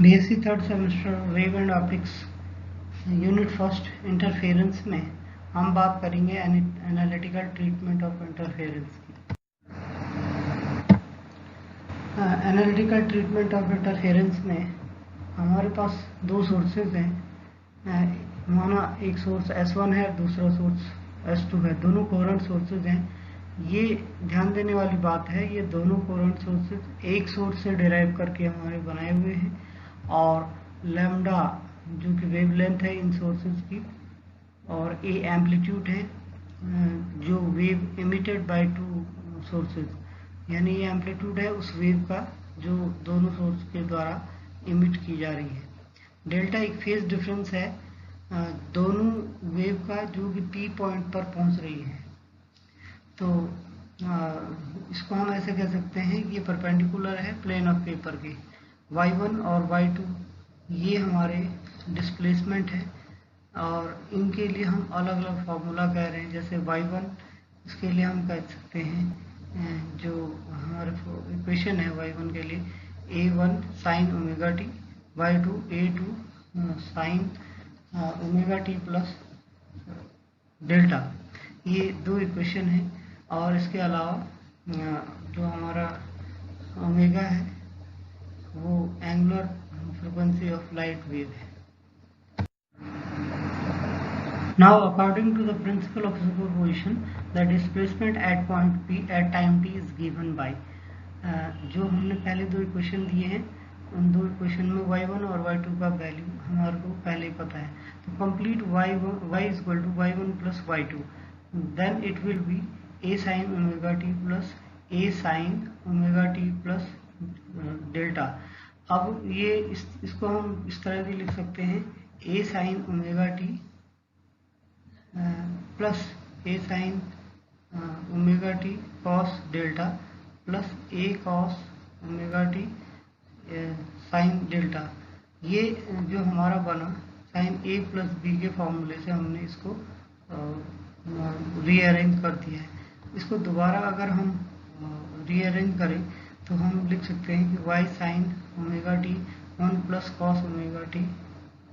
BSc third semester wave and optics unit first interference में हम बात करेंगे एनालिटिकल ट्रीटमेंट ऑफ इंटरफेरेंस की। एनालिटिकल ट्रीटमेंट ऑफ इंटरफेरेंस में हमारे पास दो सोर्सेज हैं। माना एक सोर्स S1 है, दूसरा सोर्स S2 है, दोनों कोहेरेंट सोर्सेज हैं। ये ध्यान देने वाली बात है, ये दोनों कोहेरेंट सोर्सेज एक सोर्स से डिराइव करके हमारे बनाए हुए हैं और लैम्डा जो कि वेवलेंथ है इन सोर्सेज की और ए एम्पलीट्यूड है जो wave emitted by two sources, यानी ये एम्पलीट्यूड है उस वेव का जो दोनों सोर्स के द्वारा इमिट की जा रही है। डेल्टा एक फेज डिफरेंस है दोनों वेव का जो कि पी पॉइंट पर पहुंच रही है। तो इसको हम ऐसे कह सकते हैं कि ये परपेंडिकुलर है प्लेन ऑफ पेपर के। y1 और y2 ये हमारे डिस्प्लेसमेंट है और इनके लिए हम अलग अलग फार्मूला कह रहे हैं। जैसे y1 इसके लिए हम कह सकते हैं जो हमारे इक्वेशन है y1 के लिए a1 sin omega T, y2 a2 sin omega T plus delta. ये दो इक्वेशन है और इसके अलावा जो हमारा ओमेगा है वो angular frequency of light wave है। Now, according to the principle of superposition, the displacement at point P at time t is given by जो हमने पहले दो इक्वेशन दिए हैं उन दो इक्वेशन में y1 और y2 का वैल्यू हमारे को पहले ही पता है। तो complete y is equal to y1 plus y2, then it will be a sin omega t plus a sin omega t plus delta. अब ये इसको हम इस तरह भी लिख सकते हैं a sin omega T plus A sine omega T cos delta plus A cos omega T sine delta. ये जो हमारा बना साइन ए प्लस बी के फॉर्मूले से हमने इसको रीअरेंज कर दिया है। इसको दोबारा अगर हम रीअरेंज करें तो हम लिख सकते हैं कि Y sine omega T 1 plus cos omega T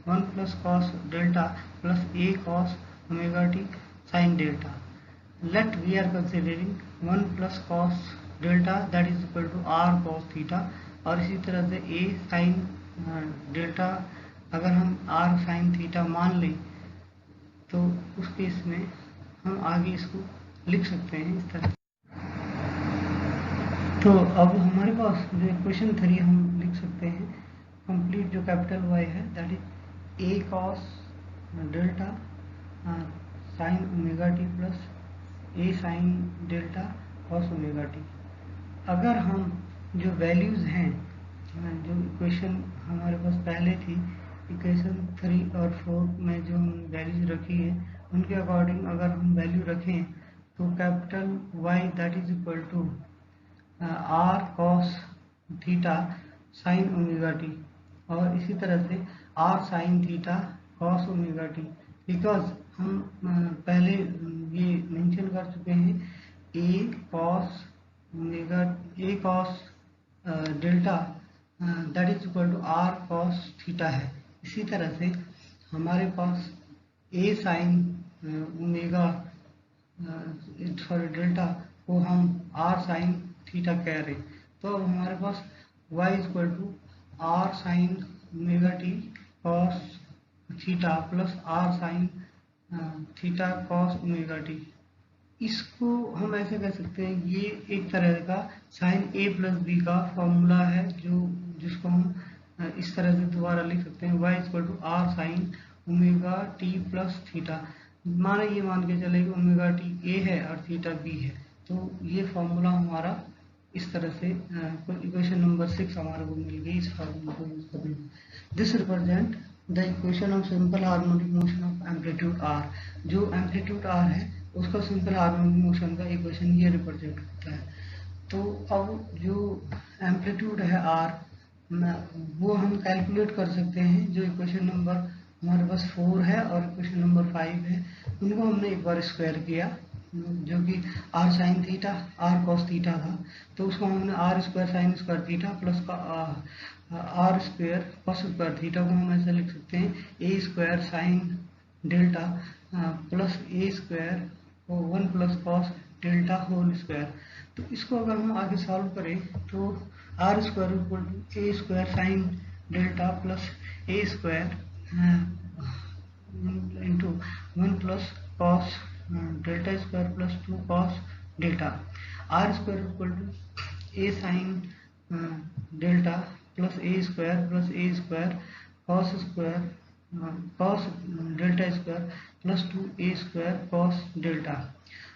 1 plus cos delta plus A cos omega T sine delta. Let we are considering 1 plus cos delta that is equal to are cos theta और इसी तरह से ए sine delta अगर हम are sine theta मान लें तो उस केस में हम आगे इसको लिख सकते हैं इस तरह। तो अब हमारे पास जो इक्वेशन 3 हम लिख सकते हैं कंप्लीट जो कैपिटल वाई है that is a cos delta sign omega T plus A sine delta cos omega T. अगर हम जो वैल्यूज़ हैं जो इक्वेशन हमारे पास पहले थी इक्वेशन 3 और 4 में जो हम वैल्यूज रखी है उनके अकॉर्डिंग अगर हम वैल्यू रखें तो capital Y that is equal to are cos theta sine omega t और इसी तरह से r sine theta cos omega t. Because हम पहले ये मेंशन कर चुके हैं a cos omega a cos delta that is equal to are cos theta है। इसी तरह से हमारे पास a sine omega sorry delta को हम आर साइन थीटा कह रहे हैं। तो अब हमारे पास y is equal to R sine omega T cos theta plus R sine theta cos omega T. इसको हम ऐसे कह सकते हैं ये एक तरह का साइन ए प्लस बी का फॉर्मूला है जिसको हम इस तरह से दोबारा लिख सकते हैं y is equal to R sine omega T plus theta. माने ये मान के चले कि ओमेगा टी ए है और थीटा बी है। तो ये फॉर्मूला हमारा इस तरह से इक्वेशन नंबर 6 हमारे को मिल गई इस फॉर्मूला को यूज करने। This represent the equation of simple harmonic motion of amplitude R. जो एम्पलीट्यूड आर है उसका सिंपल हार्मोनिक मोशन का इक्वेशन ये रिप्रेजेंट करता है। तो अब जो एम्पलीट्यूड है आर वो हम कैलकुलेट कर सकते हैं। जो इक्वेशन नंबर हमारे पास 4 है और इक्वेशन नंबर 5 है उनको हमने एक बार स्क्वायर किया जो कि r sine theta r cos theta था, तो उसको हमने r square sine square theta plus का r square cos square theta को हम ऐसे लिख सकते हैं a square sine delta plus A square 1 plus cos delta whole square. तो इसको अगर हम आगे सॉल्व करें तो r square equal to a square sine delta plus A square into 1 plus cos delta square plus 2 cos delta. R square equal to A sine delta plus A square cos square cos delta square plus 2 A square cos delta.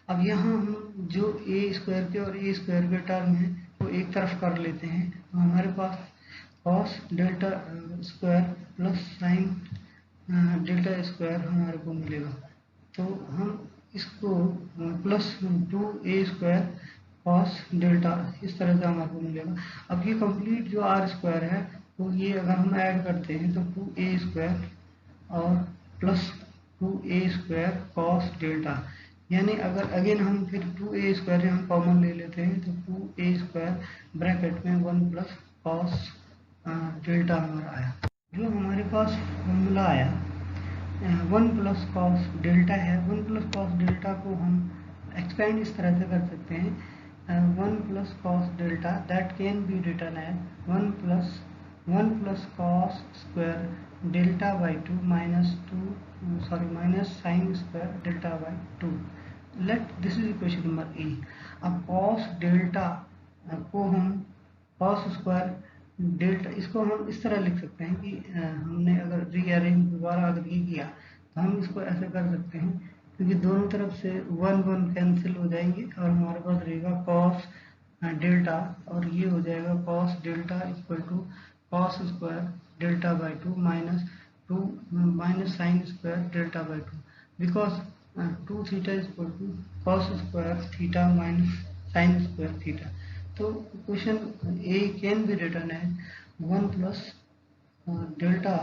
अब यहाँ हम जो ए square के और ए square के term है वो एक तरफ कर लेते हैं, तो हमारे पास cos delta square plus sine delta square हमारे को मिलेगा। तो हम इसको plus 2a square cos delta इस तरह से हमारे को मिलेगा। अब ये कंप्लीट जो आर स्क्वायर है तो ये अगर हम ऐड करते हैं तो 2a स्क्वायर और plus 2a square cos delta, यानी अगर अगेन हम फिर 2a स्क्वायर हम कॉमन ले लेते हैं तो 2a स्क्वायर ब्रैकेट में 1 प्लस कॉस डेल्टा हमारा आया। जो हमारे पास फॉर्मूला आया 1 प्लस कॉस डेल्टा है, 1 प्लस कॉस डेल्टा को हम एक्सपेंड इस तरह से कर सकते हैं 1 plus cos delta that can be written as 1 plus cos square delta by 2 minus sine square delta by 2। Let this is equation number A. अब कॉस डेल्टा को हम कॉस स्क्वायर डेल्टा इसको हम इस तरह लिख सकते हैं कि हमने अगर रीअरेंज दोबारा अगर ये किया तो हम इसको ऐसे कर सकते हैं, क्योंकि दोनों तरफ से 1 कैंसिल हो जाएंगे और हमारे पास रहेगा कॉस डेल्टा और ये हो जाएगा cos delta equal to cos square delta by 2 minus sine square delta by 2, because 2 theta equal to cos square theta minus sine square theta. तो equation a can be written as 1 plus delta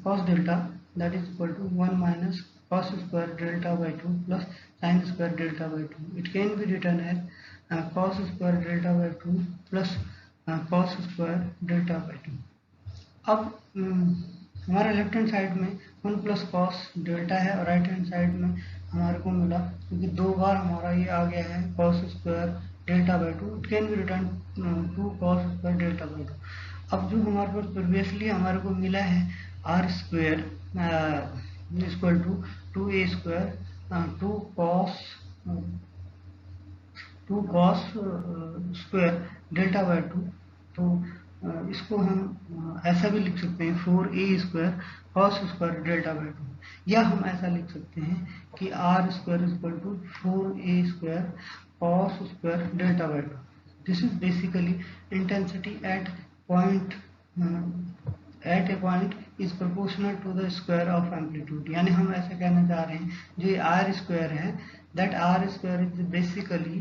cos delta that is equal to 1 minus cos square delta by 2 plus sin square delta by 2. It can be written as cos square delta by 2 plus cos square delta by 2. अब हमारे left hand side में 1 plus cos delta है और right hand side में हमारे को मिला, क्योंकि 2 बार हमारा ये आ गया है cos square delta by 2, it can be return 2 cos square delta by 2। अब जो हमारे पास प्रीवियसली हमारे को मिला है R square equal to 2a square 2 cos square delta by 2, तो इसको हम ऐसा भी लिख सकते हैं 4a square cos square delta by 2, या हम ऐसा लिख सकते हैं कि R square equal to 4a square cos square delta by 2। This is basically intensity at a point is proportional to the square of amplitude। यानी हम ऐसा कहना चाह रहे हैं जो आर स्क्वायर है that r square is basically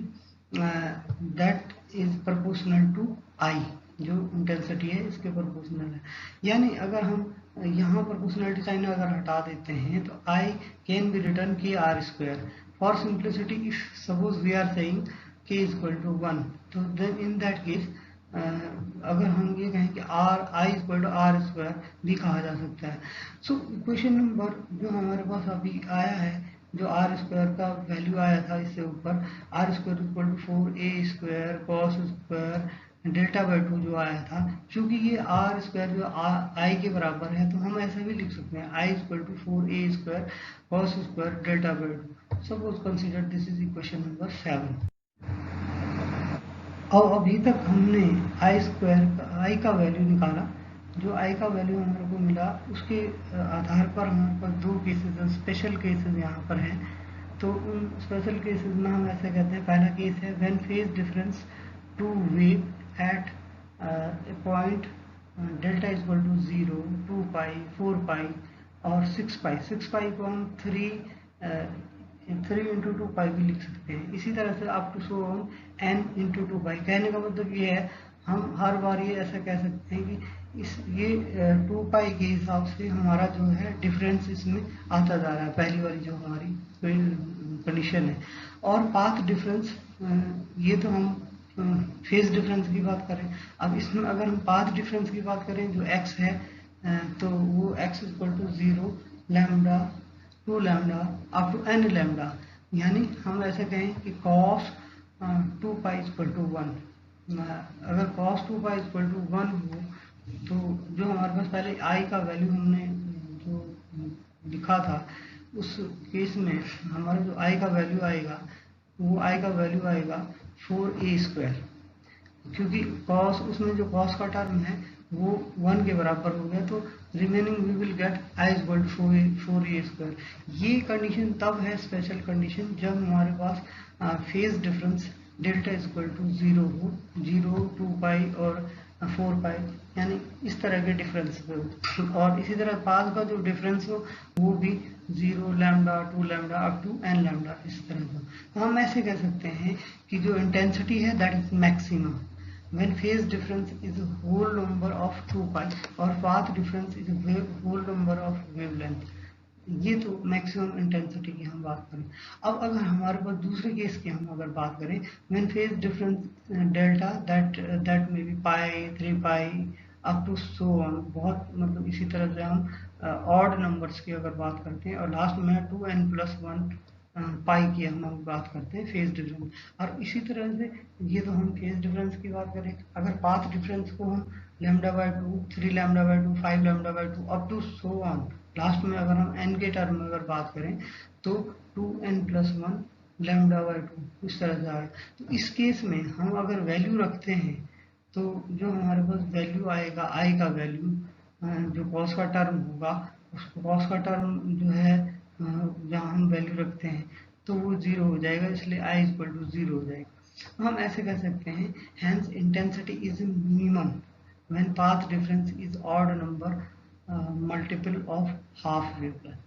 that is proportional to I, जो इंटेंसिटी है इसके प्रोपोर्शनल है। यानी अगर हम यहाँ प्रोपोर्शनलिटी साइन अगर हटा देते हैं तो I कैन बी रिटर्न के R square. For simplicity if suppose we are saying k equal to 1, तो देन इन दैट केस अगर हम ये कहें कि आई इक्वल टू आर स्क्वायर भी कहा जा सकता है। सो इक्वेशन नंबर जो हमारे पास अभी आया है, जो आर स्क्वायर का वैल्यू आया था इससे ऊपर R square equal to 4a square cos square delta by 2 जो आया था, क्योंकि ये आर स्क्वायर जो आई के बराबर है तो हम ऐसा भी लिख सकते हैं I equal to 4a square cos square delta by 2। Suppose consider this is equation number 7। और अभी तक हमने आई स्क्वायर आई का वैल्यू निकाला, जो आई का वैल्यू हमारे को मिला उसके आधार पर हमारे पास 2 केसेस स्पेशल केसेस यहाँ पर हैं। तो उन स्पेशल केसेस में हम ऐसे कहते हैं, पहला केस है when phase difference two wave at a point delta equal to 0, 2 pi, 4 pi और 6 पाई। 6 पाई को हम 3 इंटू 2 पाई भी लिख सकते हैं। इसी तरह से up to so on n into 2 pi. कहने का मतलब ये है हम हर बार ये ऐसा कह सकते हैं कि ये 2 पाई के हिसाब से हमारा जो है डिफरेंस इसमें आता जा रहा है। पहली वाली जो हमारी कंडीशन है। और पाथ डिफरेंस, ये तो हम फेज डिफरेंस की बात करें। अब इसमें अगर हम पाथ डिफरेंस की बात करें, जो x है तो वो x equal to 0 lambda 2 lambda up to n lambda, यानी हम ऐसे कहें कि cos 2 पाई इक्वल टू 1। अगर cos 2 पाई इक्वल टू 1 हो तो जो हमारे पास पहले i का वैल्यू हमने जो लिखा था, उस केस में हमारा जो i का वैल्यू आएगा वो i का वैल्यू आएगा 4a², क्योंकि cos, उसमें जो cos का टर्म है वो 1 के बराबर हो गया, तो remaining we will get i equal to 4a²। ये कंडीशन तब है स्पेशल कंडीशन जब हमारे पास phase difference delta equal to 0 हो, 0, 2 पाई और 4 पाई, यानी इस तरह के डिफरेंस पे हो। और इसी तरह पाथ का जो डिफरेंस हो वो भी 0 lambda 2 lambda up to n lambda, इस तरह का। तो हम ऐसे कह सकते हैं कि जो इंटेंसिटी है that is maximum when phase difference is a whole number of 2 pi और path difference is a whole number of wavelength। ये तो मैक्सिमम इंटेंसिटी की हम बात करें। अब अगर हमारे पास दूसरे केस की हम अगर बात करें, when phase difference delta that may be pi 3 pi up to so on, बहुत मतलब इसी तरह से हम ऑड नंबर्स की अगर बात करते हैं, और लास्ट में 2n+1 पाई की हम बात करते हैं फेज डिफरेंस। और इसी तरह से ये तो हम फेज डिफरेंस की बात करें। अगर पाथ डिफरेंस को हम λ/2, 3 λ/2, 5 λ/2 up to so on, last में अगर हम n के टर्म में अगर बात करें तो 2n+1 λ/2 इस तरह से आए। तो इस केस में हम अगर वैल्यू रखते हैं तो जो हमारे पास वैल्यू आएगा i का वैल्यू, जो कॉस का टर्म होगा, उस कॉस का टर्म जो है जहाँ हम वैल्यू रखते हैं तो वो 0 हो जाएगा, इसलिए i इक्वल टू 0 हो जाएगा। हम ऐसे कह सकते हैं hence intensity is minimum when path difference is odd number multiple of half wavelength.